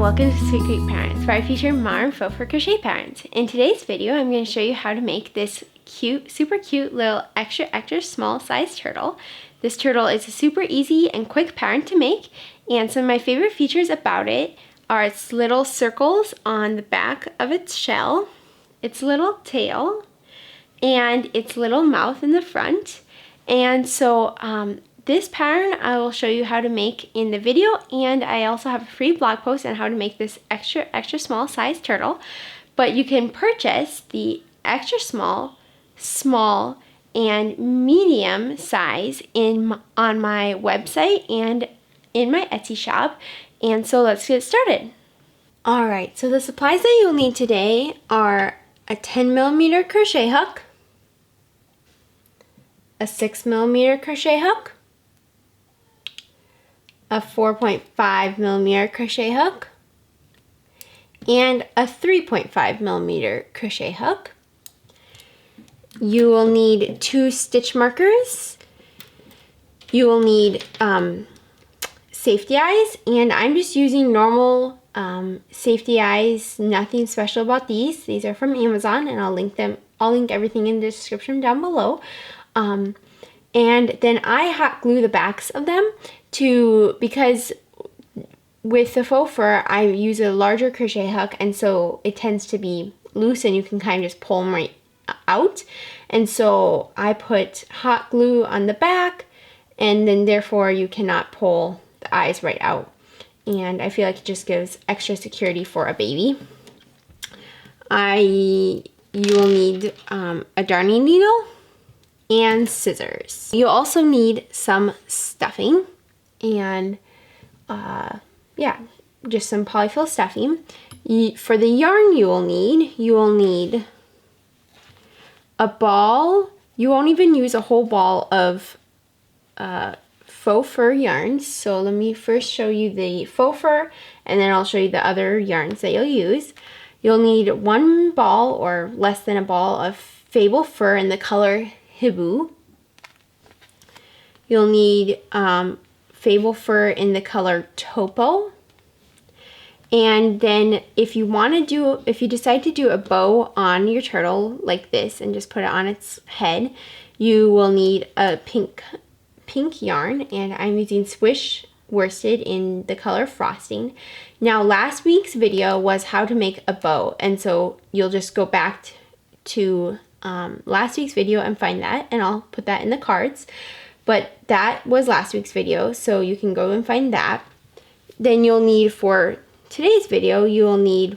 welcome to Sweet Greek Parents, where I feature Mar and Fo for crochet parents. In today's video, I'm going to show you how to make this cute, super cute little extra small size turtle. This turtle is a super easy and quick pattern to make, and some of my favorite features about it are its little circles on the back of its shell, its little tail, and its little mouth in the front. And so this pattern I will show you how to make in the video, and I also have a free blog post on how to make this extra small size turtle. But you can purchase the extra small, small, and medium size on my website and in my Etsy shop. And so let's get started. Alright, so the supplies that you'll need today are a 10mm crochet hook, a 6mm crochet hook, a 4.5mm crochet hook, and a 3.5mm crochet hook. You will need 2 stitch markers. You will need safety eyes, and I'm just using normal safety eyes, nothing special about these. These are from Amazon, and I'll link everything in the description down below. And then I hot glue the backs of them because with the faux fur I use a larger crochet hook, and so it tends to be loose and you can kind of just pull them right out. And so I put hot glue on the back, and then therefore you cannot pull the eyes right out. And I feel like it just gives extra security for a baby. You will need a darning needle and scissors. You also need some stuffing and yeah, just some polyfill stuffing. For the yarn you will need a ball. You won't even use a whole ball of faux fur yarns. So let me first show you the faux fur, and then I'll show you the other yarns that you'll use. You'll need 1 ball or less than a ball of fable fur in the color Hibou. You'll need fable fur in the color Topo. And then if you decide to do a bow on your turtle like this and just put it on its head, you will need a pink yarn, and I'm using Swish worsted in the color Frosting. Now last week's video was how to make a bow, and so you'll just go back to last week's video and find that, and I'll put that in the cards. But that was last week's video, so you can go and find that. Then you'll need, for today's video, you will need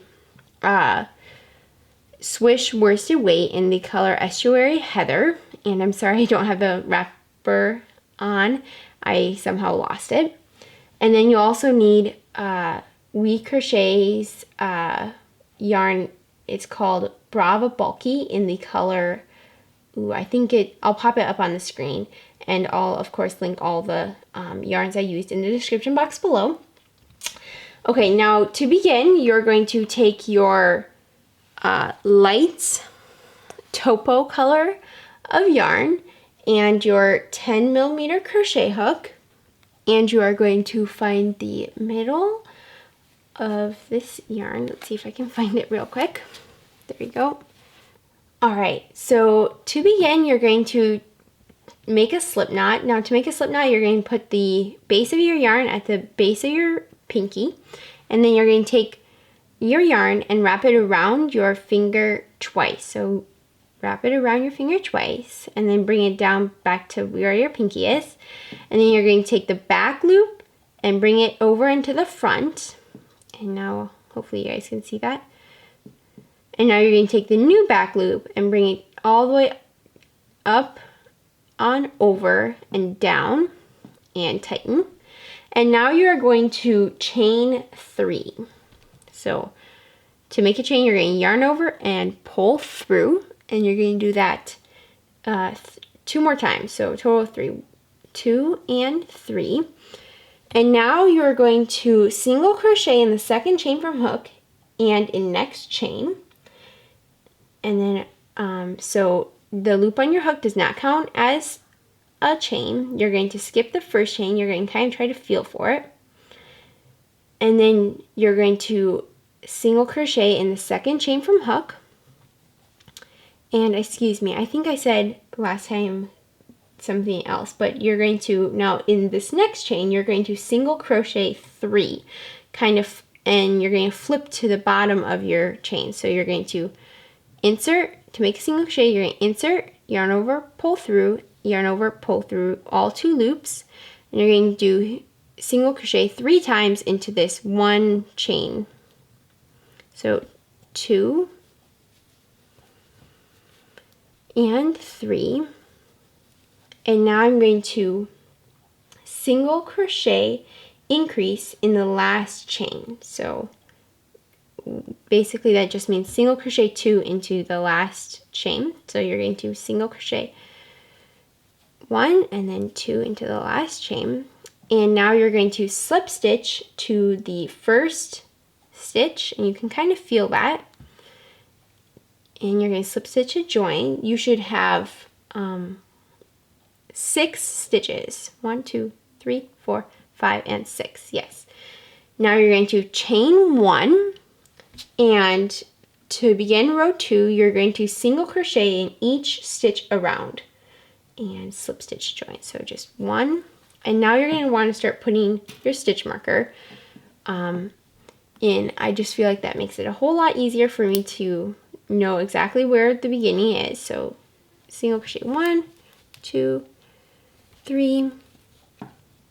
Swish worsted weight in the color Estuary Heather. And I'm sorry I don't have the wrapper on. I somehow lost it. And then you also need We Crochet's yarn. It's called Brava Bulky in the color, I'll pop it up on the screen, and I'll of course link all the yarns I used in the description box below. Okay, now to begin, you're going to take your light Topo color of yarn and your 10mm crochet hook, and you are going to find the middle of this yarn. Let's see if I can find it real quick. There we go. Alright, so to begin, you're going to make a slip knot. Now to make a slip knot, you're going to put the base of your yarn at the base of your pinky, and then you're going to take your yarn and wrap it around your finger twice. So wrap it around your finger twice, and then bring it down back to where your pinky is. And then you're going to take the back loop and bring it over into the front. And now hopefully you guys can see that. And now you're going to take the new back loop and bring it all the way up, on, over, and down, and tighten. And now you're going to chain 3. So to make a chain, you're going to yarn over and pull through, and you're going to do that 2 more times. So total of 3, 2 and 3. And now you're going to single crochet in the second chain from hook and in next chain. And then, so the loop on your hook does not count as a chain. You're going to skip the first chain. You're going to kind of try to feel for it. And then you're going to single crochet in the second chain from hook. And excuse me, I think I said last time something else, but you're going to, now in this next chain, you're going to single crochet 3, kind of, and you're going to flip to the bottom of your chain. So you're going to insert, to make a single crochet, you're going to insert, yarn over, pull through, yarn over, pull through all 2 loops, and you're going to do single crochet 3 times into this one chain. So 2 and 3, and now I'm going to single crochet increase in the last chain. So basically that just means single crochet 2 into the last chain. So you're going to single crochet 1 and then 2 into the last chain, and now you're going to slip stitch to the first stitch, and you can kind of feel that, and you're going to slip stitch a join. You should have 6 stitches. 1, 2, 3, 4, 5, and 6. Yes. Now you're going to chain 1, and to begin row 2, you're going to single crochet in each stitch around and slip stitch join. So just 1, and now you're going to want to start putting your stitch marker in. I just feel like that makes it a whole lot easier for me to know exactly where the beginning is. So single crochet 1, 2, 3,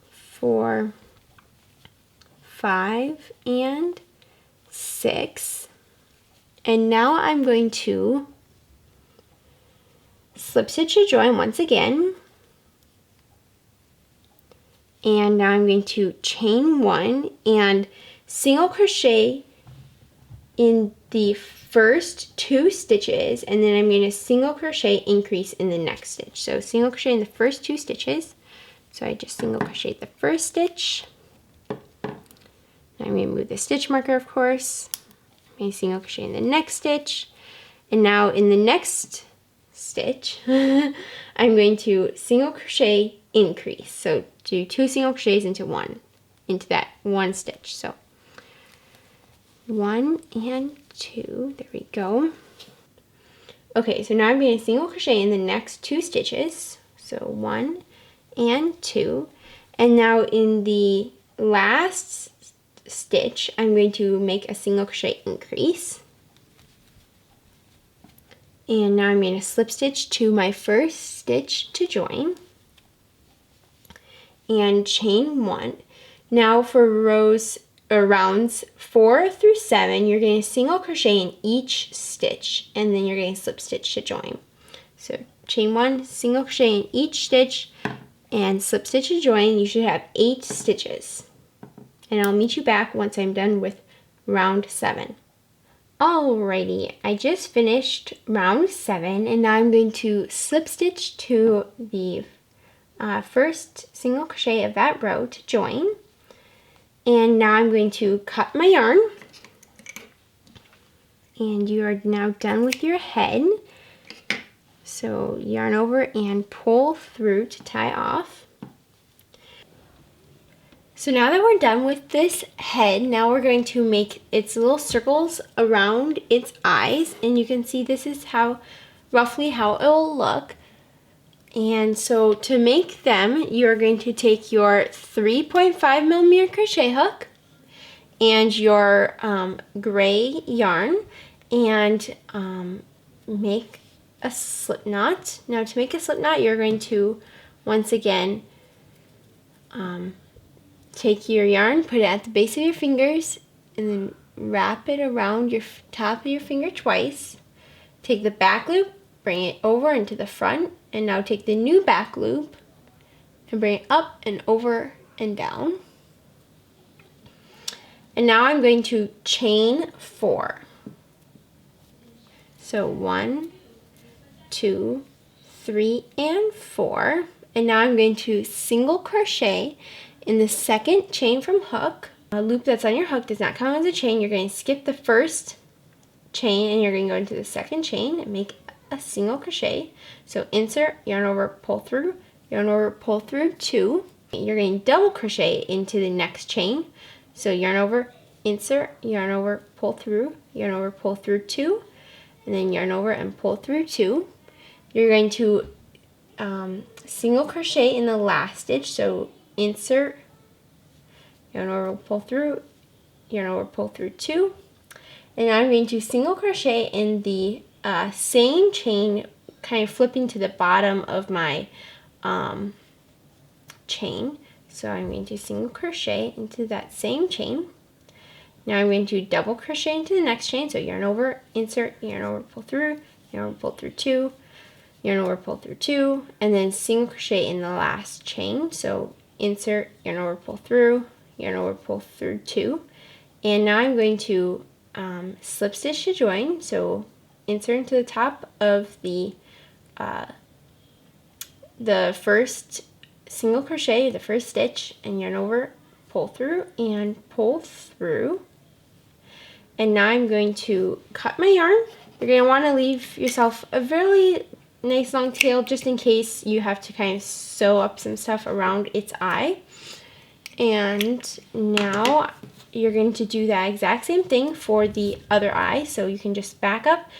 4, 5, and 6. And now I'm going to slip stitch a join once again, and now I'm going to chain 1 and single crochet in the first 2 stitches, and then I'm going to single crochet increase in the next stitch. So single crochet in the first 2 stitches. So I just single crochet the first stitch. Now I'm going to move the stitch marker, of course. I'm going to single crochet in the next stitch, and now in the next stitch I'm going to single crochet increase. So do 2 single crochets into that one stitch. So 1 and 2, there we go. Okay, so now I'm going to single crochet in the next 2 stitches. So 1 and 2, and now in the last stitch I'm going to make a single crochet increase, and now I'm going to slip stitch to my first stitch to join and chain 1. Now for rows or rounds 4 through 7, you're going to single crochet in each stitch, and then you're going to slip stitch to join. So chain 1, single crochet in each stitch, and slip stitch to join. You should have 8 stitches, and I'll meet you back once I'm done with round 7. Alrighty, I just finished round 7, and now I'm going to slip stitch to the first single crochet of that row to join, and now I'm going to cut my yarn, and you are now done with your head. So yarn over and pull through to tie off. So now that we're done with this head, now we're going to make its little circles around its eyes, and you can see this is roughly how it will look. And so to make them, you're going to take your 3.5mm crochet hook and your gray yarn and make a slip knot. Now to make a slip knot, you're going to once again take your yarn, put it at the base of your fingers, and then wrap it around your top of your finger twice. Take the back loop, bring it over into the front, and now take the new back loop and bring it up and over and down. And now I'm going to chain 4. So 1, 2, 3, and 4. And now I'm going to single crochet in the second chain from hook. A loop that's on your hook does not count as a chain. You're going to skip the first chain and you're going to go into the second chain and make a single crochet. So insert, yarn over, pull through, yarn over, pull through 2. You're going to double crochet into the next chain. So yarn over, insert, yarn over, pull through, yarn over, pull through 2, and then yarn over and pull through 2. You're going to single crochet in the last stitch, so insert, yarn over, pull through, yarn over, pull through 2, and now I'm going to single crochet in the same chain, kind of flipping to the bottom of my chain. So I'm going to single crochet into that same chain. Now I'm going to double crochet into the next chain, so yarn over, insert, yarn over, pull through, yarn over, pull through 2, yarn over, pull through 2, and then single crochet in the last chain, so insert, yarn over, pull through, yarn over, pull through 2, and now I'm going to slip stitch to join, so insert into the top of the first single crochet, the first stitch, and yarn over, pull through, and pull through. And now I'm going to cut my yarn. You're going to want to leave yourself a very nice long tail just in case you have to kind of sew up some stuff around its eye. And now you're going to do that exact same thing for the other eye. So you can just back up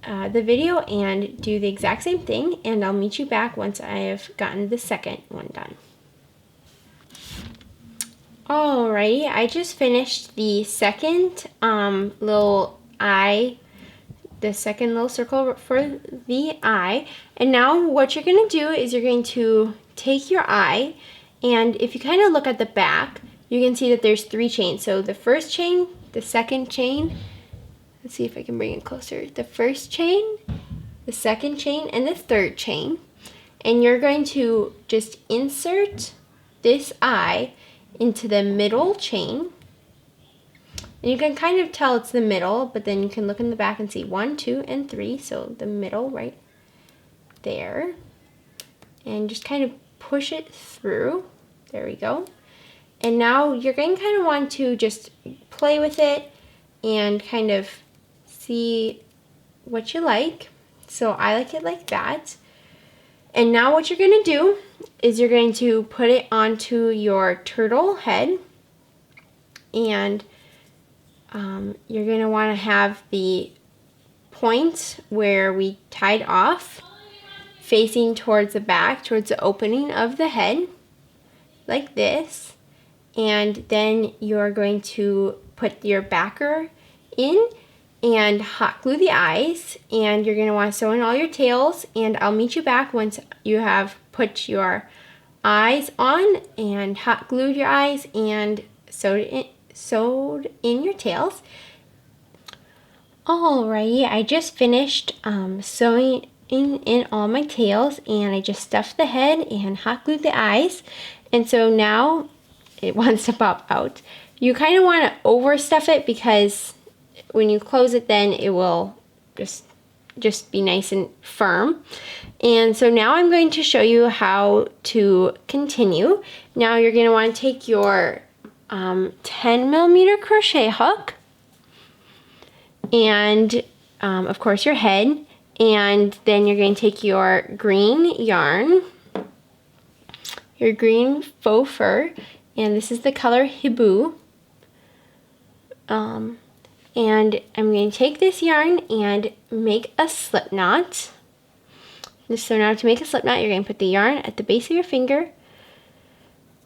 the video and do the exact same thing, and I'll meet you back once I have gotten the second one done. Alrighty, I just finished the second little eye, the second little circle for the eye, and now what you're going to do is you're going to take your eye, and if you kind of look at the back, you can see that there's 3 chains. So the first chain, the second chain, let's see if I can bring it closer, the first chain, the second chain, and the third chain, and you're going to just insert this eye into the middle chain, and you can kind of tell it's the middle, but then you can look in the back and see 1, 2, and 3, so the middle right there, and just kind of push it through. There we go. And now you're going to kind of want to just play with it and kind of see what you like. So I like it like that. And now what you're going to do is you're going to put it onto your turtle head, and you're going to want to have the point where we tied off facing towards the back, towards the opening of the head, like this. And then you're going to put your backer in and hot glue the eyes, and you're going to want to sew in all your tails, and I'll meet you back once you have put your eyes on and hot glued your eyes and sewed in your tails. Alrighty, I just finished sewing in all my tails, and I just stuffed the head and hot glued the eyes, and so now it wants to pop out. You kind of want to overstuff it because when you close it, then it will just be nice and firm. And so now I'm going to show you how to continue. Now you're going to want to take your 10mm crochet hook and of course your head, and then you're going to take your green yarn, your green faux fur, and this is the color Hibou. And I'm going to take this yarn and make a slip knot. So now to make a slip knot, you're going to put the yarn at the base of your finger,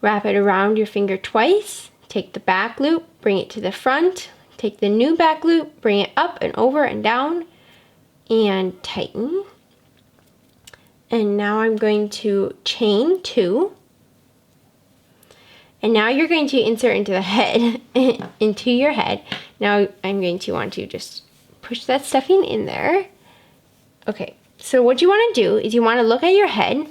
wrap it around your finger twice, take the back loop, bring it to the front, take the new back loop, bring it up and over and down, and tighten. And now I'm going to chain 2. And now you're going to insert into the head, into your head. Now I'm going to want to just push that stuffing in there. Okay, so what you want to do is you want to look at your head.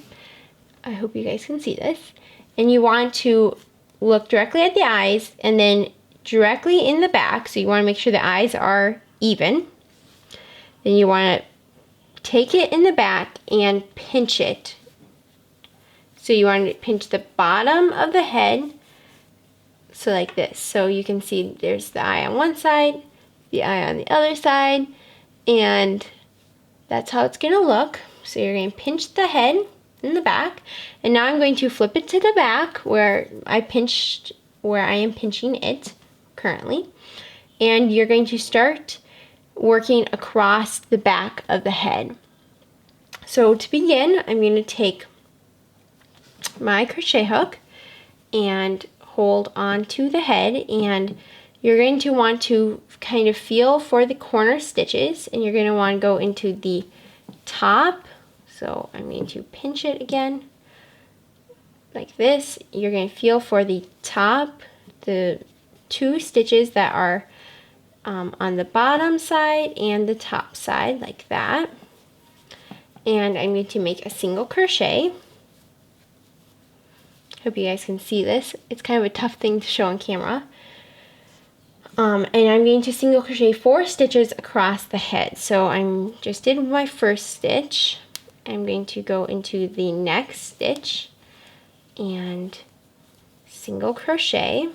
I hope you guys can see this. And you want to look directly at the eyes and then directly in the back. So you want to make sure the eyes are even. Then you want to take it in the back and pinch it. So you want to pinch the bottom of the head. So like this. So you can see there's the eye on one side, the eye on the other side, and that's how it's going to look. So you're going to pinch the head in the back, and now I'm going to flip it to the back where I am pinching it. currently. And you're going to start working across the back of the head. So to begin, I'm going to take my crochet hook and hold on to the head, and you're going to want to kind of feel for the corner stitches, and you're going to want to go into the top. So I'm going to pinch it again like this. You're going to feel for the top, the 2 stitches that are on the bottom side and the top side, like that. And I'm going to make a single crochet. Hope you guys can see this. It's kind of a tough thing to show on camera. And I'm going to single crochet 4 stitches across the head. So I'm just did my first stitch. I'm going to go into the next stitch and single crochet.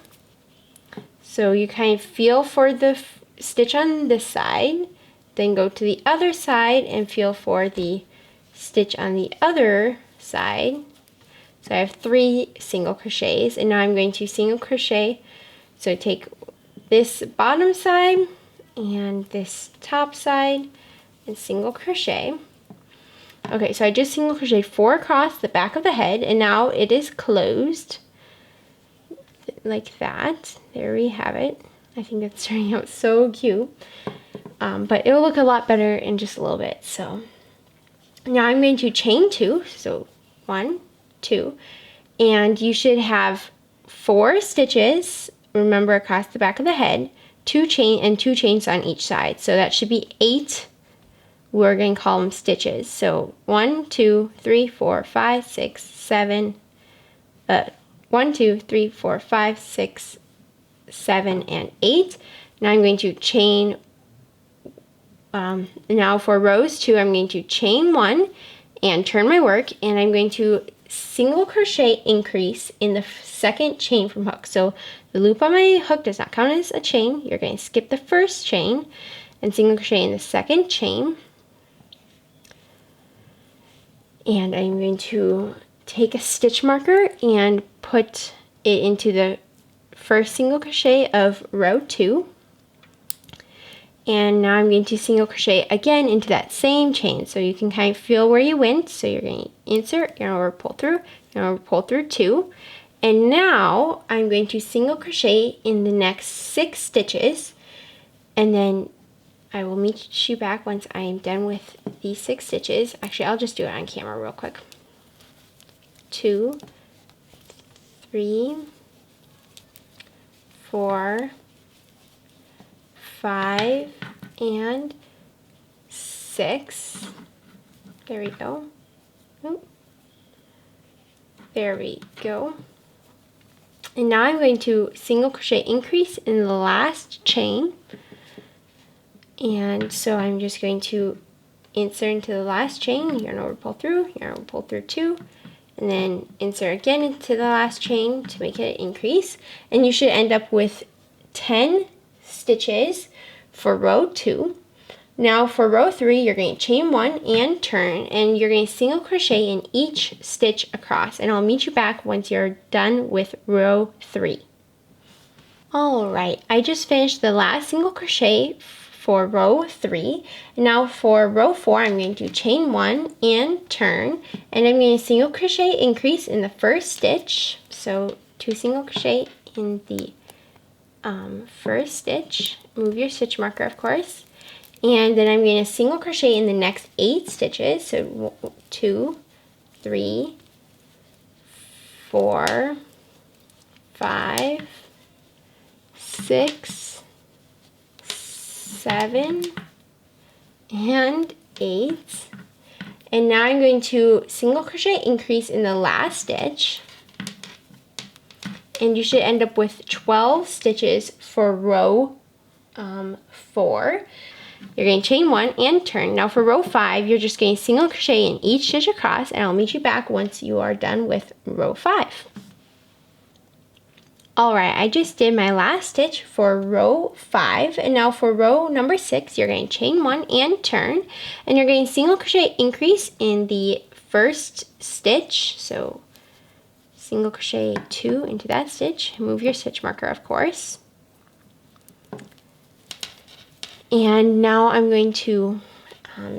So you kind of feel for the stitch on this side, then go to the other side and feel for the stitch on the other side. So I have 3 single crochets, and now I'm going to single crochet. So take this bottom side and this top side and single crochet. Okay, so I just single crocheted 4 across the back of the head, and now it is closed like that. There we have it. I think that's turning out so cute, but it'll look a lot better in just a little bit. So now I'm going to chain 2, so 1, 2, and you should have 4 stitches, remember, across the back of the head, 2 chains on each side. So that should be 8. We're going to call them stitches. So 1, 2, 3, 4, 5, 6, 7. 1, 2, 3, 4, 5, 6, 7, and 8. Now I'm going to chain. Now for rows 2, I'm going to chain 1 and turn my work, and I'm going to single crochet increase in the second chain from hook. So the loop on my hook does not count as a chain. You're going to skip the first chain and single crochet in the second chain. And I'm going to take a stitch marker and put it into the first single crochet of row 2. And now I'm going to single crochet again into that same chain, so you can kind of feel where you went. So you're going to insert, yarn over, pull through, yarn over, pull through 2. And now I'm going to single crochet in the next 6 stitches, and then I will meet you back once I am done with these 6 stitches. Actually, I'll just do it on camera real quick. 2, 3, 4, 5, and 6. There we go. Oh. There we go. And now I'm going to single crochet increase in the last chain. And so I'm just going to insert into the last chain, yarn over, pull through, yarn over, pull through 2, and then insert again into the last chain to make it increase. And you should end up with 10 stitches for row 2. Now for row 3, you're going to chain 1 and turn, and you're going to single crochet in each stitch across, and I'll meet you back once you're done with row 3. Alright, I just finished the last single crochet for row 3. Now for row 4, I'm going to chain 1 and turn, and I'm going to single crochet increase in the first stitch. So 2 single crochet in the first stitch. Move your stitch marker, of course. And then I'm going to single crochet in the next 8 stitches. So 2, 3, 4, 5, 6, 7, and 8. And now I'm going to single crochet increase in the last stitch. And you should end up with 12 stitches for row 4. You're going to chain 1 and turn. Now for row 5, you're just going to single crochet in each stitch across, and I'll meet you back once you are done with row 5. Alright, I just did my last stitch for row 5, and now for row number 6, you're going to chain 1 and turn, and you're going to single crochet increase in the first stitch. So single crochet 2 into that stitch, move your stitch marker, of course. And now I'm going to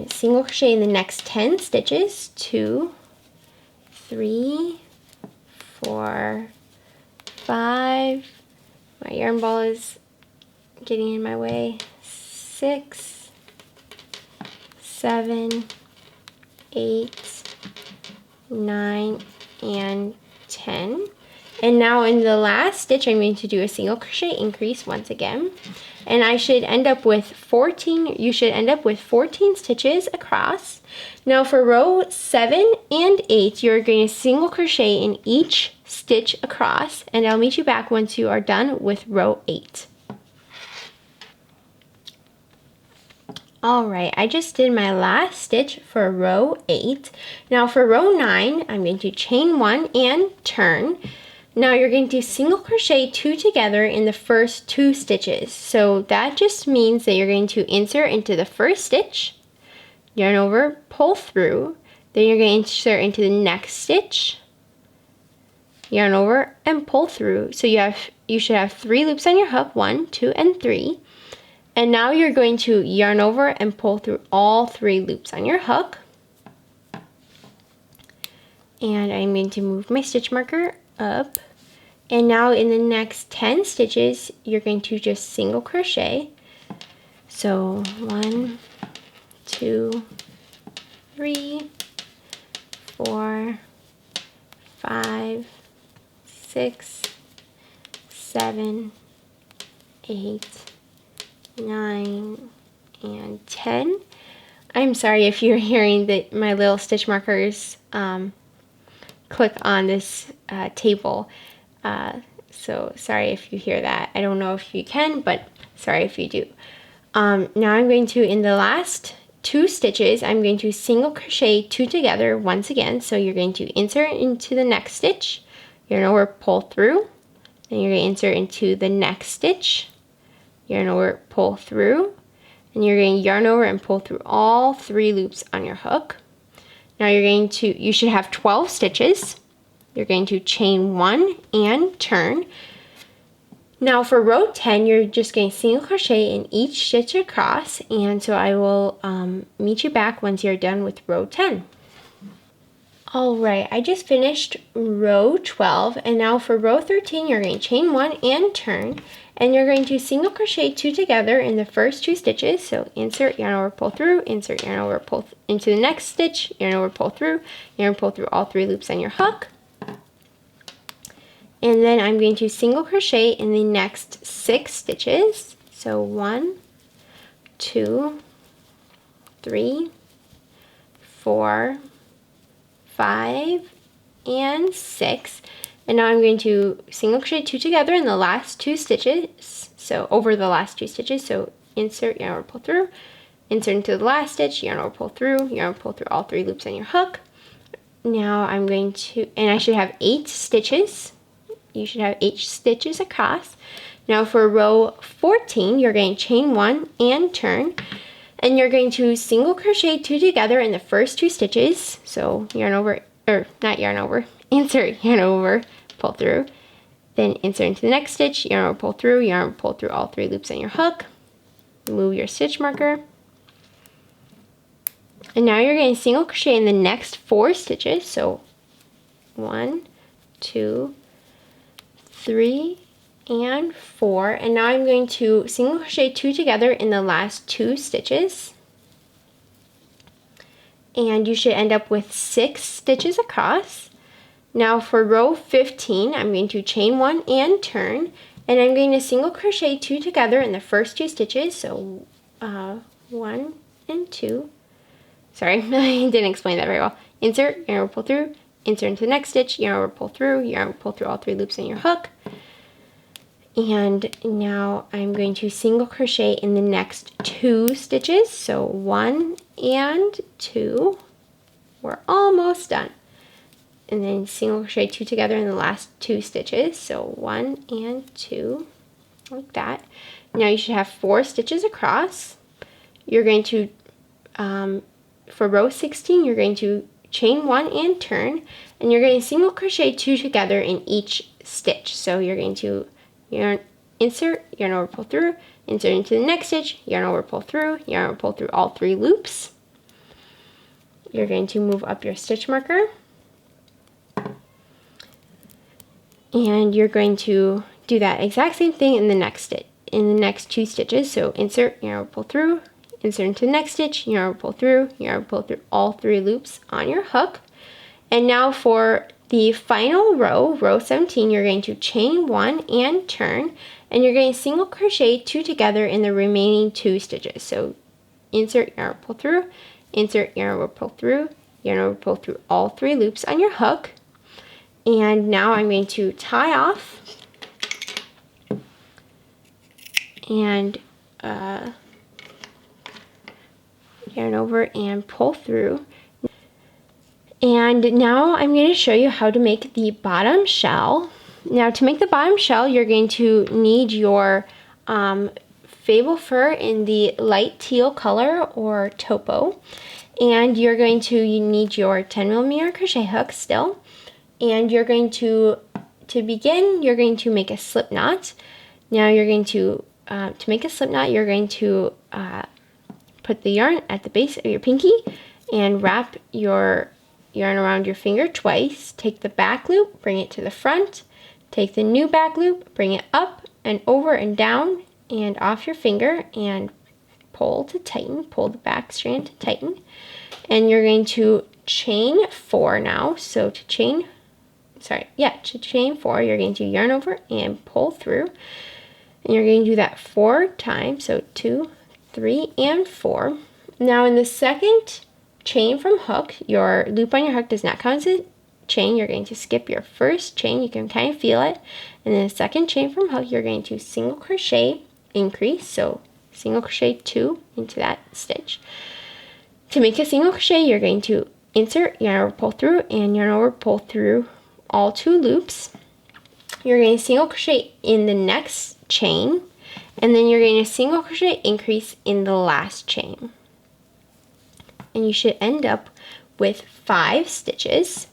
single crochet in the next 10 stitches. 2, 3, 4, 5. My yarn ball is getting in my way. 6, 7, 8, 9, and 10. And now in the last stitch, I'm going to do a single crochet increase once again. And I should end up with 14, you should end up with 14 stitches across. Now for row 7 and 8, you're going to single crochet in each stitch across, and I'll meet you back once you are done with row 8. Alright, I just did my last stitch for row 8. Now for row 9, I'm going to chain 1 and turn. Now you're going to single crochet 2 together in the first 2 stitches. So that just means that you're going to insert into the first stitch, yarn over, pull through, then you're going to insert into the next stitch, yarn over, and pull through. So you should have 3 loops on your hook, 1, 2, and 3. And now you're going to yarn over and pull through all 3 loops on your hook. And I'm going to move my stitch marker up. And now in the next 10 stitches, you're going to just single crochet. So 1, 2, 3, 4, 5, 6, 7, 8, 9, and 10. I'm sorry if you're hearing that my little stitch markers click on this table. So sorry if you hear that. I don't know if you can, but sorry if you do. Now I'm going to, in the last 2 stitches, I'm going to single crochet 2 together once again. So you're going to insert into the next stitch, yarn over, pull through, then you're going to insert into the next stitch, yarn over, pull through, and you're going to yarn over and pull through all 3 loops on your hook. Now you should have 12 stitches. You're going to chain 1 and turn. Now for row 10, you're just going to single crochet in each stitch across, and so I will meet you back once you're done with row 10. Alright, I just finished row 12, and now for row 13, you're going to chain 1 and turn, and you're going to single crochet 2 together in the first 2 stitches. So insert, yarn over, pull through, insert, yarn over, pull into the next stitch, yarn over, pull through, yarn pull through all 3 loops on your hook. And then I'm going to single crochet in the next 6 stitches. So 1, 2, 3, 4, 5, and 6. And now I'm going to single crochet 2 together in the last 2 stitches. So over the last 2 stitches. So insert, yarn over, pull through, insert into the last stitch, yarn over, pull through, yarn over, pull through all 3 loops on your hook. Now I'm going to, and I should have 8 stitches. You should have 8 stitches across. Now for row 14, you're going to chain 1 and turn, and you're going to single crochet 2 together in the first 2 stitches. So yarn over, or not yarn over, insert, yarn over, pull through, then insert into the next stitch, yarn over, pull through, yarn over, pull through all 3 loops on your hook. Move your stitch marker. And now you're going to single crochet in the next 4 stitches. So 1, 2, 3, and 4, and now I'm going to single crochet 2 together in the last 2 stitches, and you should end up with 6 stitches across. Now for row 15, I'm going to chain 1 and turn, and I'm going to single crochet 2 together in the first 2 stitches. So 1 and 2. Sorry, I didn't explain that very well. Insert, yarn over, pull through, insert into the next stitch, yarn over, pull through, yarn over, pull through all 3 loops in your hook. And now I'm going to single crochet in the next 2 stitches. So 1 and 2. We're almost done. And then single crochet 2 together in the last 2 stitches. So 1 and 2, like that. Now you should have 4 stitches across. You're going to, for row 16, you're going to chain 1 and turn, and you're going to single crochet 2 together in each stitch. So you're going to insert, yarn over, pull through, insert into the next stitch, yarn over, pull through, yarn over, pull through all 3 loops. You're going to move up your stitch marker, and you're going to do that exact same thing in the next stitch, in the next 2 stitches. So insert, yarn over, pull through, insert into the next stitch, yarn over, pull through, yarn over, pull through all 3 loops on your hook. And now for the final row, row 17, you're going to chain 1 and turn, and you're going to single crochet 2 together in the remaining 2 stitches. So insert, yarn over, pull through, insert, yarn over, pull through, yarn over, pull through all 3 loops on your hook. And now I'm going to tie off and yarn over and pull through. And now I'm going to show you how to make the bottom shell. Now to make the bottom shell, you're going to need your fable fur in the light teal color or taupe, and you're going to need your 10mm crochet hook still, and you're going to begin, you're going to make a slip knot. Now you're going to make a slip knot, you're going to put the yarn at the base of your pinky and wrap your yarn around your finger twice. Take the back loop, bring it to the front, take the new back loop, bring it up and over and down and off your finger and pull to tighten, pull the back strand to tighten. And you're going to chain 4 now. So to chain 4, you're going to yarn over and pull through. And you're going to do that 4 times, so 2, 3, and 4. Now in the second chain from hook, your loop on your hook does not count as a chain. You're going to skip your first chain, you can kind of feel it. And then the second chain from hook, you're going to single crochet, increase, so single crochet 2 into that stitch. To make a single crochet, you're going to insert, yarn over, pull through, and yarn over, pull through all 2 loops. You're going to single crochet in the next chain, and then you're going to single crochet increase in the last chain. And you should end up with 5 stitches.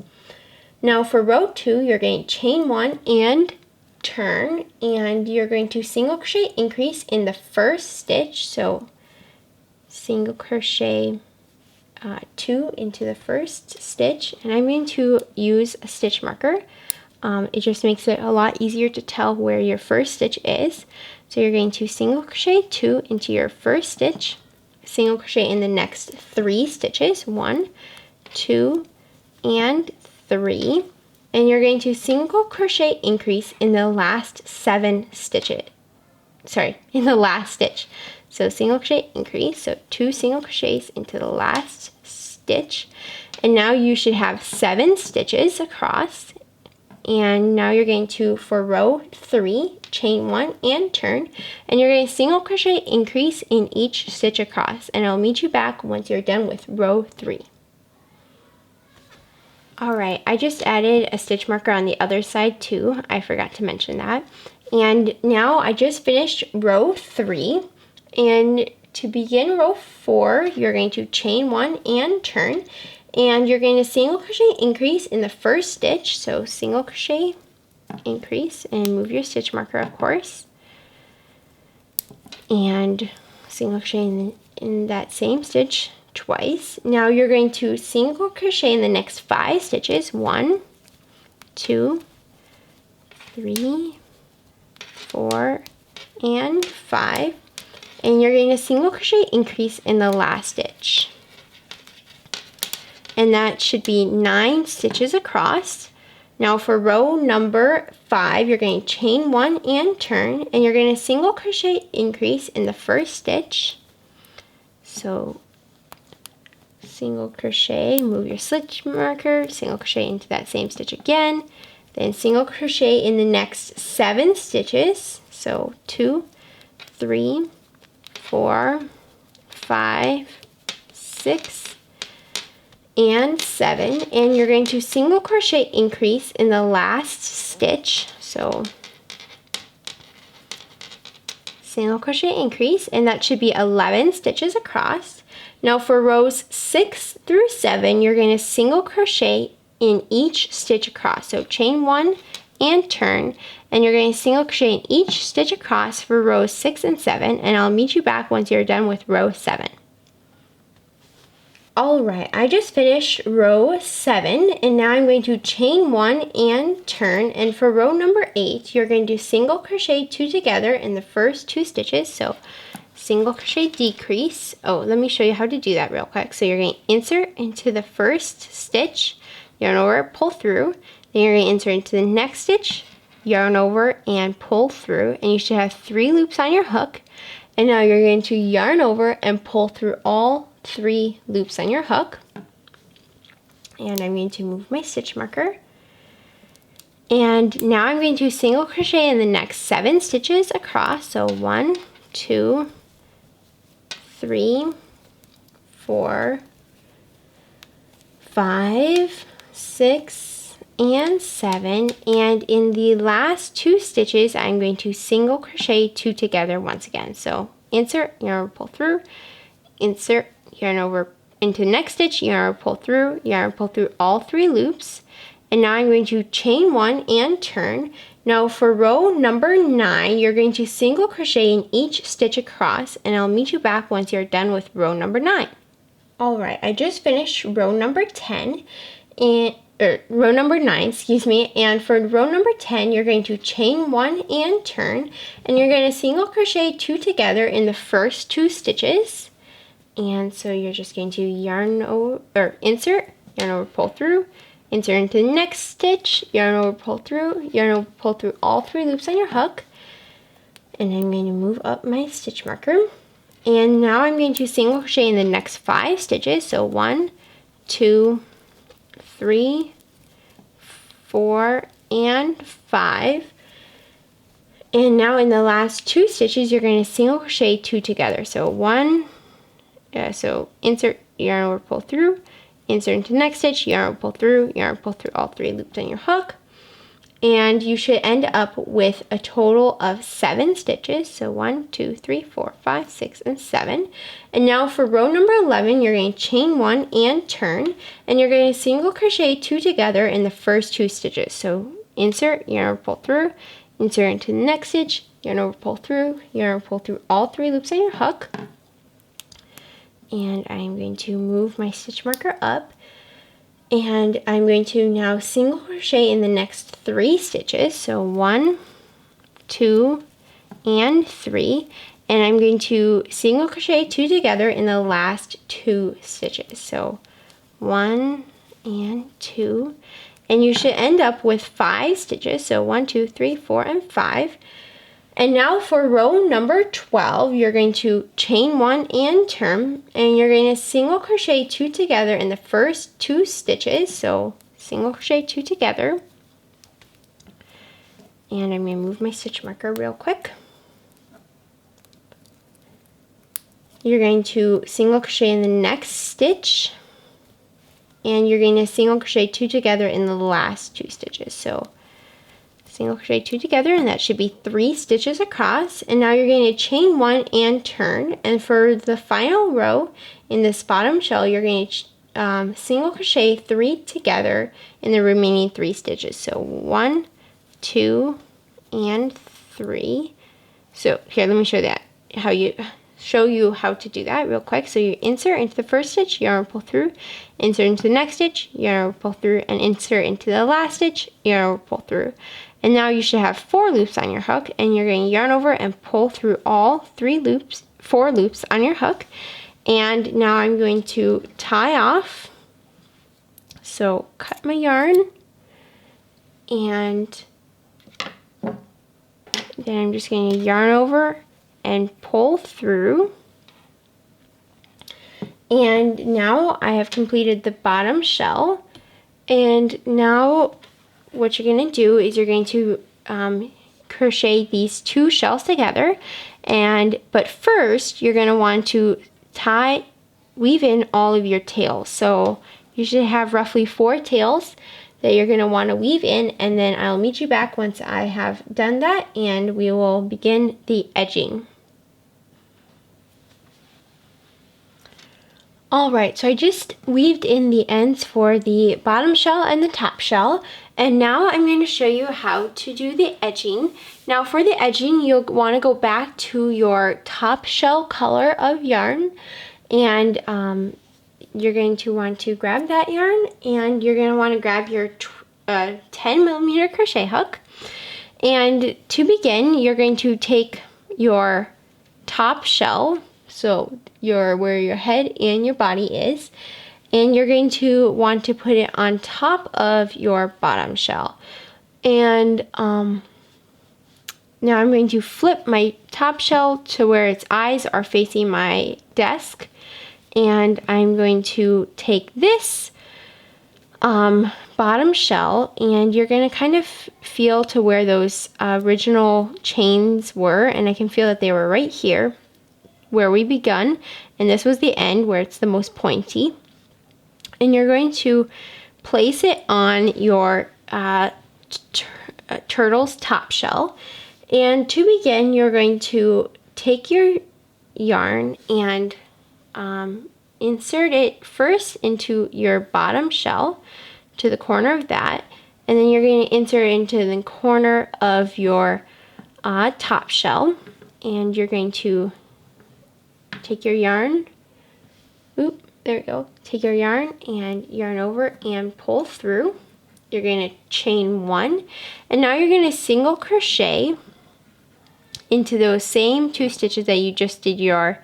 Now for row 2, you're going to chain 1 and turn, and you're going to single crochet increase in the first stitch. So single crochet 2 into the first stitch, and I'm going to use a stitch marker. It just makes it a lot easier to tell where your first stitch is. So you're going to single crochet 2 into your first stitch, single crochet in the next 3 stitches, 1, 2, and 3, and you're going to single crochet increase in the last 7 stitches. In the last stitch. So single crochet increase, so 2 single crochets into the last stitch, and now you should have 7 stitches across. And now you're going to, for row 3, chain 1 and turn, and you're going to single crochet increase in each stitch across, and I'll meet you back once you're done with row 3. Alright, I just added a stitch marker on the other side too, I forgot to mention that. And now I just finished row 3, and to begin row 4, you're going to chain 1 and turn, and you're going to single crochet increase in the first stitch. So single crochet increase, and move your stitch marker, of course, and single crochet in that same stitch twice. Now you're going to single crochet in the next 5 stitches, 1, 2, 3, 4, and 5, and you're going to single crochet increase in the last stitch. And that should be 9 stitches across. Now for row number 5, you're going to chain 1 and turn, and you're going to single crochet increase in the first stitch. So single crochet, move your stitch marker, single crochet into that same stitch again, then single crochet in the next 7 stitches. So 2, 3, 4, 5, 6, and 7, and you're going to single crochet increase in the last stitch. So single crochet increase, and that should be 11 stitches across. Now for rows 6 through 7, you're going to single crochet in each stitch across. So chain 1 and turn, and you're going to single crochet in each stitch across for rows 6 and 7, and I'll meet you back once you're done with row 7. Alright, I just finished row 7, and now I'm going to chain 1 and turn, and for row number 8 you're going to single crochet 2 together in the first 2 stitches. So single crochet decrease. Oh, let me show you how to do that real quick. So you're going to insert into the first stitch, yarn over, pull through, then you're going to insert into the next stitch, yarn over, and pull through, and you should have 3 loops on your hook. And now you're going to yarn over and pull through all 3 loops on your hook. And I'm going to move my stitch marker. And now I'm going to single crochet in the next 7 stitches across. So 1, 2, 3, 4, 5, 6, and 7. And in the last 2 stitches, I'm going to single crochet 2 together once again. So insert, yarn over, pull through, insert, yarn over into the next stitch, yarn over, pull through all 3 loops. And now I'm going to chain 1 and turn. Now for row number 9, you're going to single crochet in each stitch across, and I'll meet you back once you're done with row number 9. Alright, I just finished row number 10, row number 9, excuse me, and for row number 10, you're going to chain 1 and turn, and you're going to single crochet 2 together in the first 2 stitches. And so you're just going to yarn over, or insert, yarn over, pull through, insert into the next stitch, yarn over, pull through all 3 loops on your hook. And I'm going to move up my stitch marker. And now I'm going to single crochet in the next 5 stitches. So 1, 2, 3, 4, and 5. And now in the last 2 stitches, you're going to single crochet 2 together. So so insert, yarn over, pull through, insert into the next stitch, yarn over, pull through all 3 loops on your hook. And you should end up with a total of 7 stitches. So 1, 2, 3, 4, 5, 6, and 7. And now for row number 11, you're going to chain 1 and turn, and you're going to single crochet 2 together in the first 2 stitches. So insert, yarn over, pull through, insert into the next stitch, yarn over, pull through all 3 loops on your hook. And I'm going to move my stitch marker up, and I'm going to now single crochet in the next 3 stitches. So 1, 2, and 3, and I'm going to single crochet 2 together in the last 2 stitches. So 1 and 2, and you should end up with 5 stitches. So 1, 2, 3, 4, and 5. And now for row number 12, you're going to chain 1 and turn, and you're going to single crochet 2 together in the first 2 stitches. So single crochet 2 together. And I'm going to move my stitch marker real quick. You're going to single crochet in the next stitch, and you're going to single crochet 2 together in the last 2 stitches. So single crochet 2 together, and that should be 3 stitches across. And now you're going to chain 1 and turn, and for the final row in this bottom shell, you're going to single crochet 3 together in the remaining 3 stitches. So 1, 2, and 3. So here, let me show you how to do that real quick. So you insert into the first stitch, yarn, pull through, insert into the next stitch, yarn, pull through, and insert into the last stitch, yarn, pull through. And now you should have 4 loops on your hook, and you're going to yarn over and pull through all 4 loops on your hook. And now I'm going to tie off. So cut my yarn, and then I'm just going to yarn over and pull through. And now I have completed the bottom shell, and now what you're going to do is you're going to crochet these 2 shells together, but first you're going to want to weave in all of your tails. So you should have roughly 4 tails that you're going to want to weave in, and then I'll meet you back once I have done that, and we will begin the edging. Alright, so I just weaved in the ends for the bottom shell and the top shell, and now I'm going to show you how to do the edging. Now for the edging, you'll want to go back to your top shell color of yarn, and you're going to want to grab that yarn, and you're going to want to grab your 10mm crochet hook. And to begin, you're going to take your top shell, so where your head and your body is, and you're going to want to put it on top of your bottom shell. And now I'm going to flip my top shell to where its eyes are facing my desk, and I'm going to take this bottom shell, and you're going to kind of feel to where those original chains were, and I can feel that they were right here where we begun, and this was the end where it's the most pointy, and you're going to place it on your turtle's top shell. And to begin, you're going to take your yarn and insert it first into your bottom shell to the corner of that, and then you're going to insert it into the corner of your top shell, and you're going to take your yarn, there we go, take your yarn and yarn over and pull through. You're going to chain one, and now you're going to single crochet into those same 2 stitches that you just did your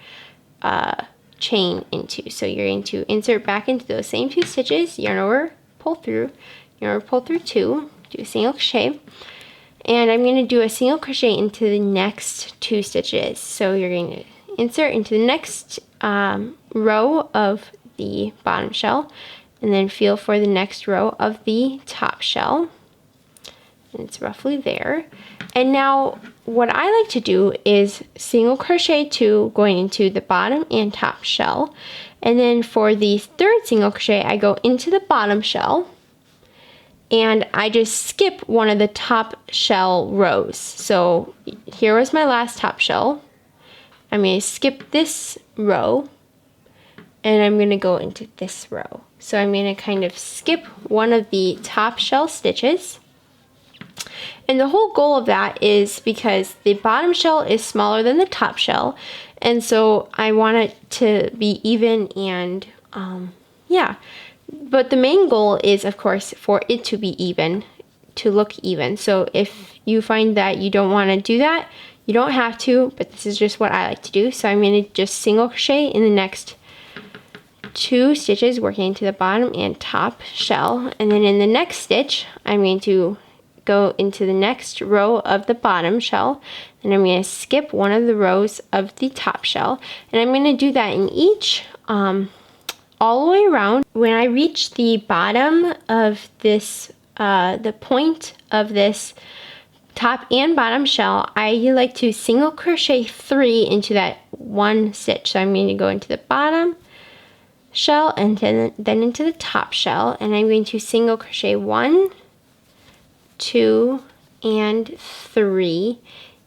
chain into. So you're going to insert back into those same 2 stitches, yarn over, pull through, yarn over, pull through 2, do a single crochet, and I'm going to do a single crochet into the next 2 stitches. So you're going to insert into the next row of the bottom shell, and then feel for the next row of the top shell, and it's roughly there. And now what I like to do is single crochet 2 going into the bottom and top shell, and then for the third single crochet I go into the bottom shell, and I just skip one of the top shell rows. So here was my last top shell. I'm going to skip this row, and I'm going to go into this row. So I'm going to kind of skip one of the top shell stitches. And the whole goal of that is because the bottom shell is smaller than the top shell, and so I want it to be even, and yeah. But the main goal is, of course, for it to be even, to look even. So if you find that you don't want to do that, you don't have to, but this is just what I like to do. So I'm going to just single crochet in the next 2 stitches, working into the bottom and top shell, and then in the next stitch I'm going to go into the next row of the bottom shell, and I'm going to skip one of the rows of the top shell, and I'm going to do that in each all the way around. When I reach the bottom of this the point of this top and bottom shell, I like to single crochet 3 into that 1 stitch. So I'm going to go into the bottom shell and then into the top shell, and I'm going to single crochet 1, 2, and 3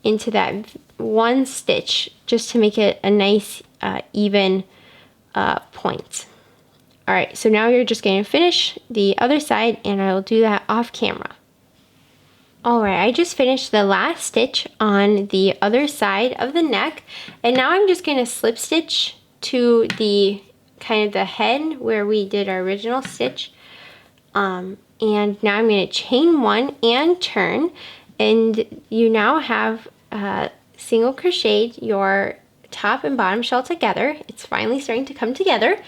into that 1 stitch, just to make it a nice even point. Alright, so now you're just going to finish the other side, and I will do that off camera. Alright, I just finished the last stitch on the other side of the neck, and now I'm just going to slip stitch to the kind of the head where we did our original stitch, and now I'm going to chain 1 and turn, and you now have single crocheted your top and bottom shell together. It's finally starting to come together.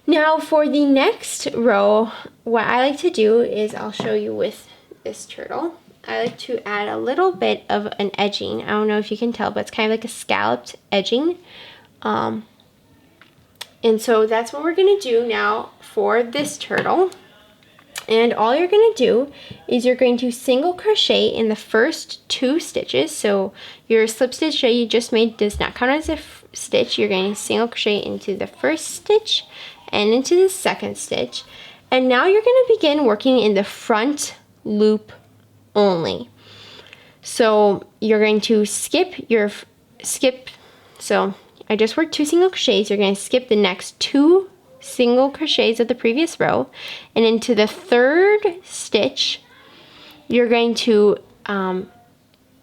Now for the next row, what I like to do is, I'll show you with this turtle, I like to add a little bit of an edging. I don't know if you can tell, but it's kind of like a scalloped edging. And so that's what we're going to do now for this turtle. And all you're going to do is you're going to single crochet in the first 2 stitches. So your slip stitch that you just made does not count as a stitch. You're going to single crochet into the first stitch and into the second stitch. And now you're going to begin working in the front loop only. So you're going to skip, so I just worked 2 single crochets. You're going to skip the next 2 single crochets of the previous row, and into the 3rd stitch you're going to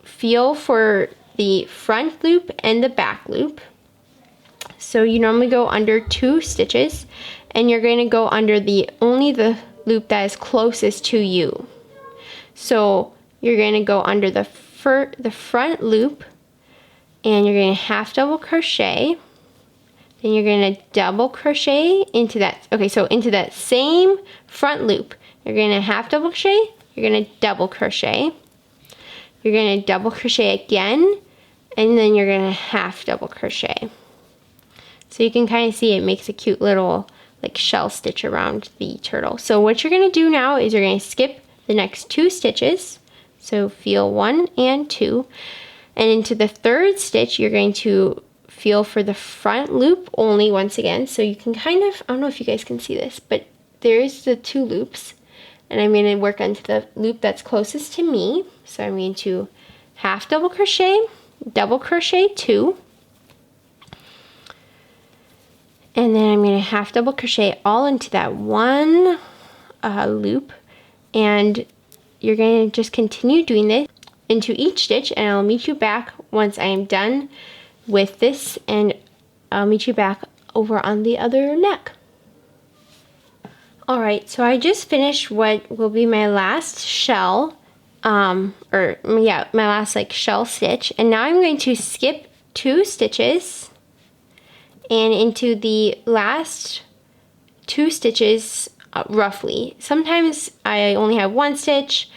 feel for the front loop and the back loop. So you normally go under 2 stitches, and you're going to go under only the loop that is closest to you. So you're going to go under the front loop, and you're going to half double crochet. Then you're going to double crochet into that. Okay, so into that same front loop, you're going to half double crochet. You're going to double crochet. You're going to double crochet again, and then you're going to half double crochet. So you can kind of see it makes a cute little like shell stitch around the turtle. So what you're going to do now is you're going to skip the next 2 stitches. So feel 1 and 2. And into the 3rd stitch, you're going to feel for the front loop only once again. So you can kind of, I don't know if you guys can see this, but there's the 2 loops. And I'm going to work onto the loop that's closest to me. So I'm going to half double crochet, double crochet 2. And then I'm going to half double crochet all into that one loop. And you're going to just continue doing this into each stitch, and I'll meet you back once I am done with this, and I'll meet you back over on the other neck. Alright, so I just finished what will be my last shell, my last like shell stitch, and now I'm going to skip 2 stitches, and into the last 2 stitches roughly. Sometimes I only have 1 stitch,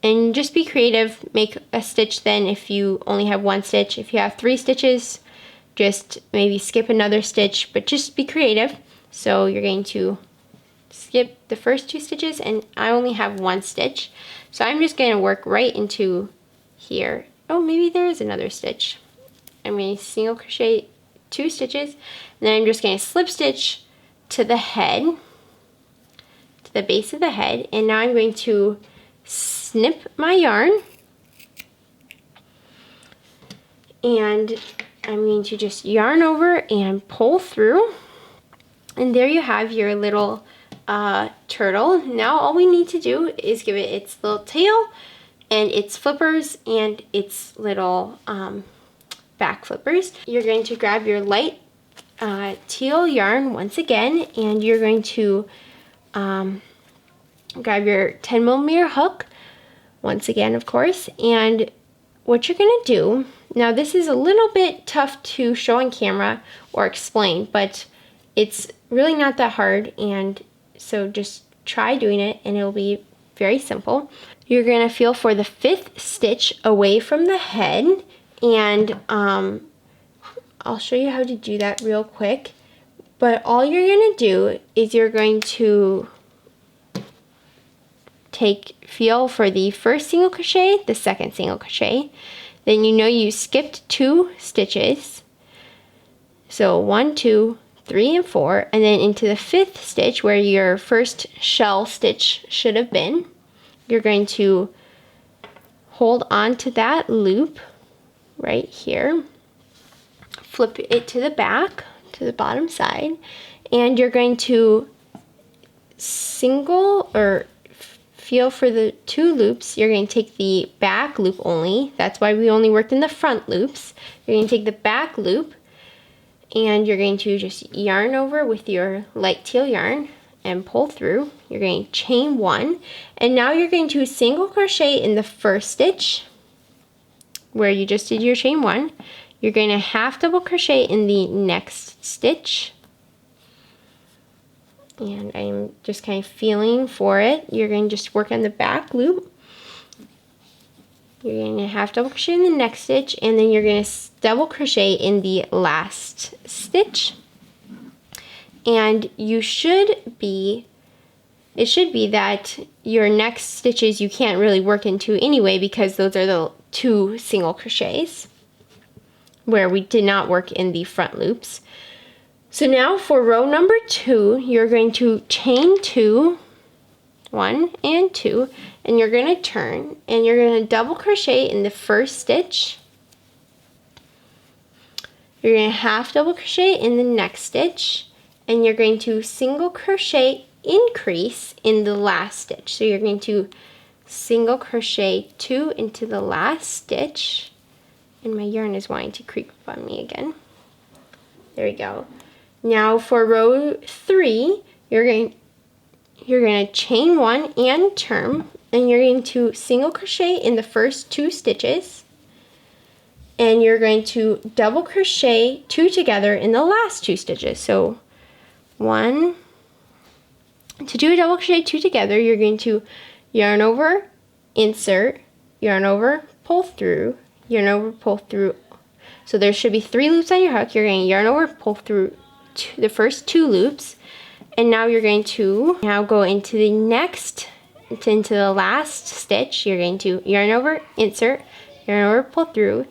and just be creative. Make a stitch then if you only have 1 stitch. If you have 3 stitches, just maybe skip another stitch, but just be creative. So you're going to skip the first 2 stitches, and I only have 1 stitch. So I'm just going to work right into here. Oh, maybe there is another stitch. I'm going to single crochet 2 stitches, and then I'm just going to slip stitch to the head, to the base of the head, and now I'm going to snip my yarn, and I'm going to just yarn over and pull through, and there you have your little turtle. Now all we need to do is give it its little tail and its flippers and its little back flippers. You're going to grab your light teal yarn once again, and you're going to grab your 10mm hook once again, of course, and what you're going to do, now this is a little bit tough to show on camera or explain, but it's really not that hard, and so just try doing it and it'll be very simple. You're going to feel for the 5th stitch away from the head, and I'll show you how to do that real quick, but all you're going to do is you're going to feel for the first single crochet, the 2nd single crochet, then you know you skipped 2 stitches, so 1, 2, 3, and 4, and then into the 5th stitch where your first shell stitch should have been, you're going to hold on to that loop right here, flip it to the back, to the bottom side, and you're going to feel for the 2 loops. You're going to take the back loop only. That's why we only worked in the front loops. You're going to take the back loop, and you're going to just yarn over with your light teal yarn and pull through. You're going to chain 1, and now you're going to single crochet in the first stitch where you just did your chain 1. You're going to half double crochet in the next stitch, and I'm just kind of feeling for it. You're going to just work on the back loop. You're going to half double crochet in the next stitch, and then you're going to double crochet in the last stitch. And it should be that your next stitches you can't really work into anyway, because those are the 2 single crochets where we did not work in the front loops. So now for row number 2, you're going to chain 2, 1 and 2, and you're going to turn, and you're going to double crochet in the first stitch. you're going to half double crochet in the next stitch, and you're going to single crochet increase in the last stitch. So you're going to single crochet 2 into the last stitch, and my yarn is wanting to creep up on me again. There we go. Now for row 3, you're going to chain 1 and turn, and you're going to single crochet in the first 2 stitches, and you're going to double crochet 2 together in the last 2 stitches. So 1, to do a double crochet 2 together, you're going to yarn over, insert, yarn over, pull through, yarn over, pull through. So there should be 3 loops on your hook. You're going to yarn over, pull through the first 2 loops, and now you're going to now go into the next, into the last stitch. You're going to yarn over, insert, yarn over, pull through,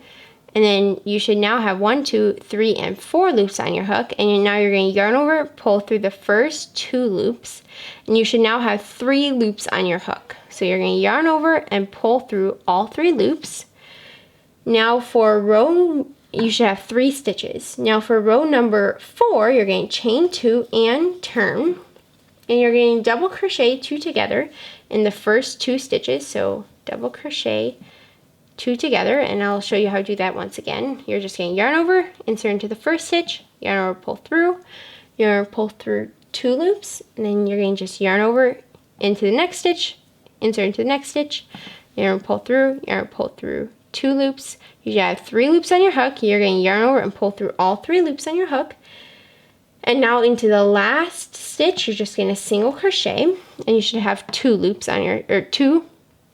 and then you should now have 1, 2, 3, and 4 loops on your hook, and now you're going to yarn over, pull through the first 2 loops, and you should now have 3 loops on your hook. So you're going to yarn over and pull through all 3 loops. Now for row, you should have 3 stitches. Now for row number 4, you're going to chain 2 and turn, and you're going to double crochet 2 together in the first 2 stitches. So double crochet 2 together, and I'll show you how to do that once again. You're just going to yarn over, insert into the first stitch, yarn over, pull through, yarn over, pull through 2 loops, and then you're going to just yarn over into the next stitch, insert into the next stitch, yarn over, pull through, yarn over, pull through 2 loops. You should have 3 loops on your hook. You're going to yarn over and pull through all 3 loops on your hook. And now into the last stitch, you're just going to single crochet, and you should have 2 loops on your, or 2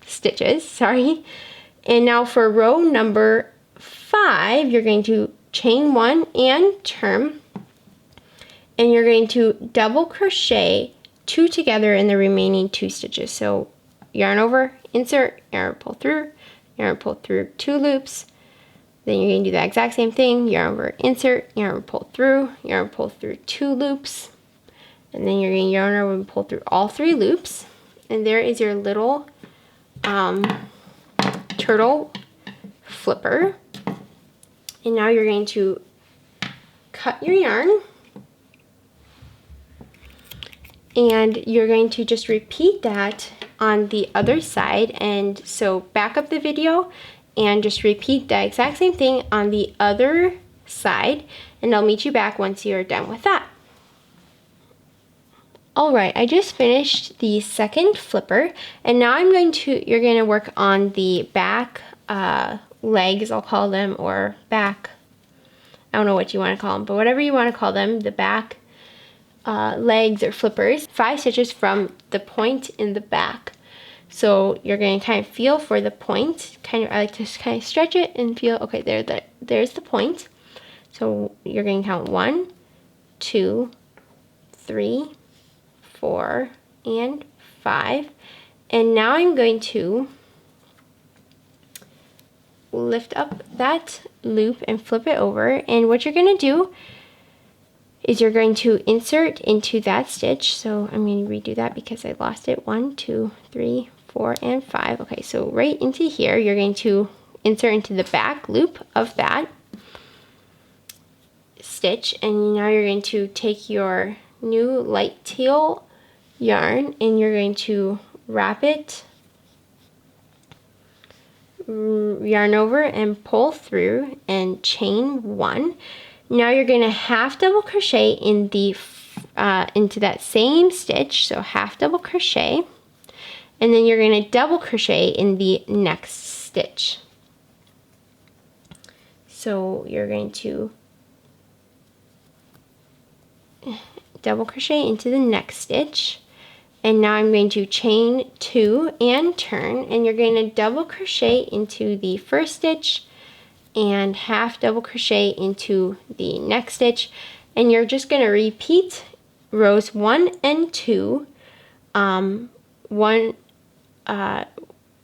stitches, sorry. And now for row number 5, you're going to chain 1 and turn, and you're going to double crochet 2 together in the remaining 2 stitches. So yarn over, insert, yarn over, pull through, yarn over, pull through 2 loops. Then you're going to do the exact same thing, yarn over, insert, yarn over, pull through, yarn over, pull through 2 loops. And then you're going to yarn over and pull through all 3 loops. And there is your little turtle flipper. And now you're going to cut your yarn, and you're going to just repeat that on the other side. And so back up the video and just repeat the exact same thing on the other side, and I'll meet you back once you're done with that. Alright, I just finished the second flipper, and now you're going to work on the back legs, I'll call them, or back, I don't know what you want to call them, but whatever you want to call them, the back legs or flippers, 5 stitches from the point in the back. So you're going to kind of feel for the point, I like to kind of stretch it and feel, okay, there's the point. So you're going to count 1, 2, 3, 4, and 5. And now I'm going to lift up that loop and flip it over, and what you're going to do is you're going to insert into that stitch. So I'm going to redo that because I lost it. 1, 2, 3, 4, and 5. Okay, so right into here, you're going to insert into the back loop of that stitch, and now you're going to take your new light teal yarn, and you're going to wrap it, yarn over and pull through and chain 1. Now you're going to half double crochet in the into that same stitch, so half double crochet, and then you're going to double crochet in the next stitch. So you're going to double crochet into the next stitch, and now I'm going to chain 2 and turn, and you're going to double crochet into the first stitch and half double crochet into the next stitch, and you're just going to repeat rows 1 and 2 one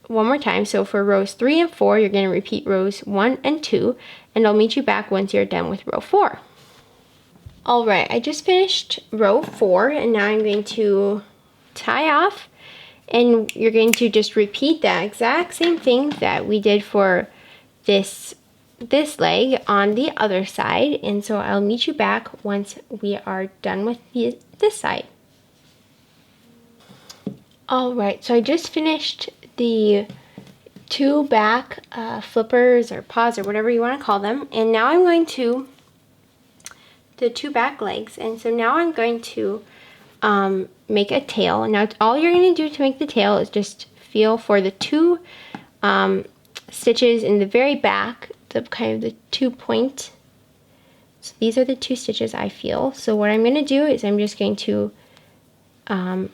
more time. So for rows 3 and 4, you're going to repeat rows 1 and 2, and I'll meet you back once you're done with row 4. Alright, I just finished row 4, and now I'm going to tie off, and you're going to just repeat that exact same thing that we did for this this leg on the other side, and so I'll meet you back once we are done with this side. Alright, so I just finished the two back flippers or paws or whatever you want to call them, and now I'm going to the two back legs, and so now I'm going to make a tail. Now all you're going to do to make the tail is just feel for the two stitches in the very back, the kind of the 2 point. So these are the two stitches I feel. So what I'm going to do is I'm just going to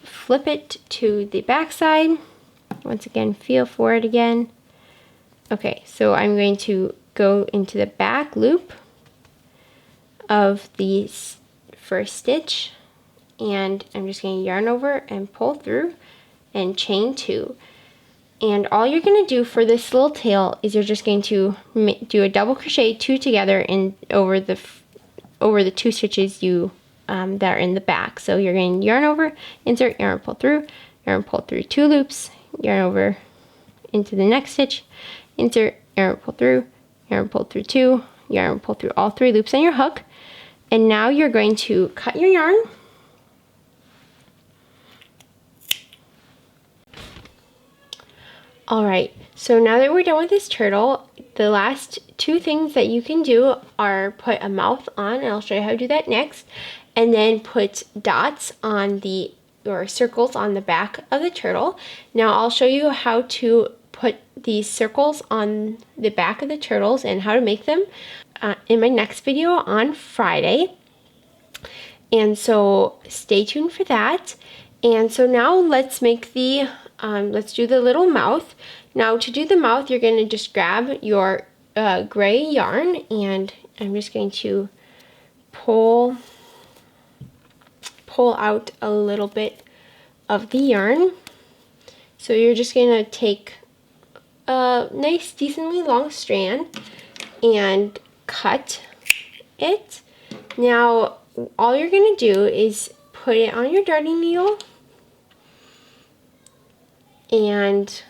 flip it to the back side. Once again, feel for it again. Okay, so I'm going to go into the back loop of the first stitch, and I'm just going to yarn over and pull through and chain 2. And all you're going to do for this little tail is you're just going to do a double crochet 2 together in over the 2 stitches you that are in the back. So you're going to yarn over, insert, yarn, pull through, 2 loops, yarn over into the next stitch, insert, yarn, pull through 2, yarn, pull through all 3 loops on your hook. And now you're going to cut your yarn. Alright, so now that we're done with this turtle, the last 2 things that you can do are put a mouth on, and I'll show you how to do that next, and then put dots on or circles on the back of the turtle. Now I'll show you how to put these circles on the back of the turtles and how to make them in my next video on Friday. And so stay tuned for that. And so now let's make the let's do the little mouth. Now to do the mouth, you're going to just grab your gray yarn, and I'm just going to pull out a little bit of the yarn. So you're just going to take a nice, decently long strand and cut it. Now all you're going to do is put it on your darning needle, and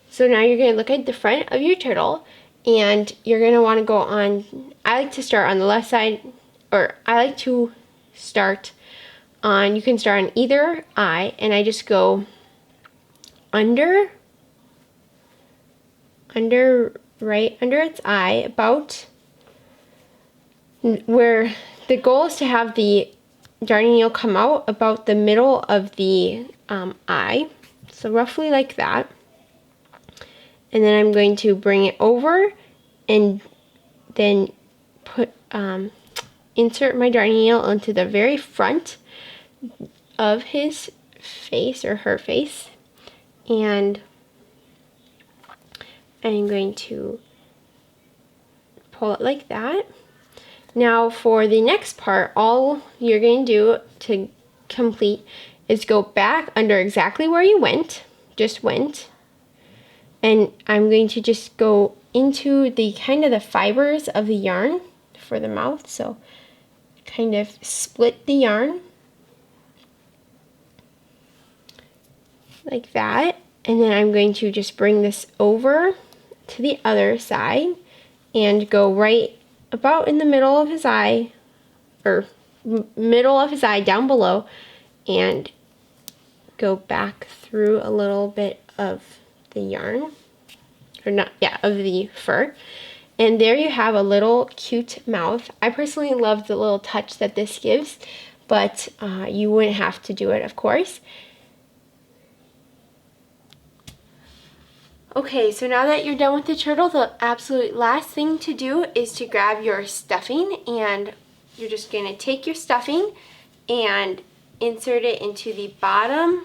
so now you're going to look at the front of your turtle, and you're going to want to go on, I like to start on the left side, or I like to start on, you can start on either eye, and I just go under its eye, about where the goal is to have the darning needle come out about the middle of the eye, so roughly like that. And then I'm going to bring it over and then put insert my darning needle into the very front of his face or her face, and I'm going to pull it like that. Now for the next part, all you're going to do to complete is go back under exactly where you just went, and I'm going to just go into the kind of the fibers of the yarn for the mouth, so kind of split the yarn like that, and then I'm going to just bring this over to the other side and go right about in the middle of his eye, or middle of his eye down below, and go back through a little bit of the yarn, or not, yeah, of the fur. And there you have a little cute mouth. I personally love the little touch that this gives, but you wouldn't have to do it, of course. Okay, so now that you're done with the turtle, the absolute last thing to do is to grab your stuffing, and you're just going to take your stuffing and insert it into the bottom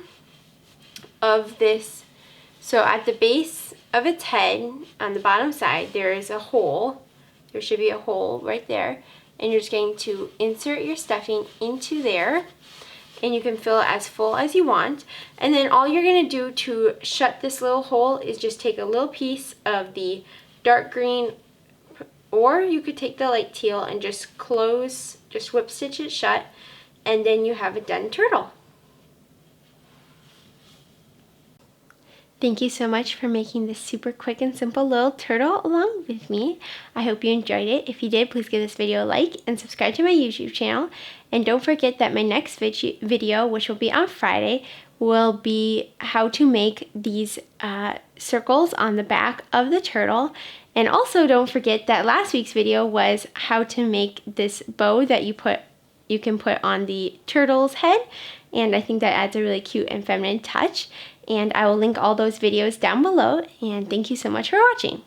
of this. So at the base of its head, on the bottom side, there is a hole. There should be a hole right there, and you're just going to insert your stuffing into there, and you can fill it as full as you want. And then all you're going to do to shut this little hole is just take a little piece of the dark green, or you could take the light teal and just whip stitch it shut, and then you have a done turtle. Thank you so much for making this super quick and simple little turtle along with me. I hope you enjoyed it. If you did, please give this video a like and subscribe to my YouTube channel. And don't forget that my next video, which will be on Friday, will be how to make these circles on the back of the turtle. And also don't forget that last week's video was how to make this bow that you can put on the turtle's head. And I think that adds a really cute and feminine touch. And I will link all those videos down below. And thank you so much for watching.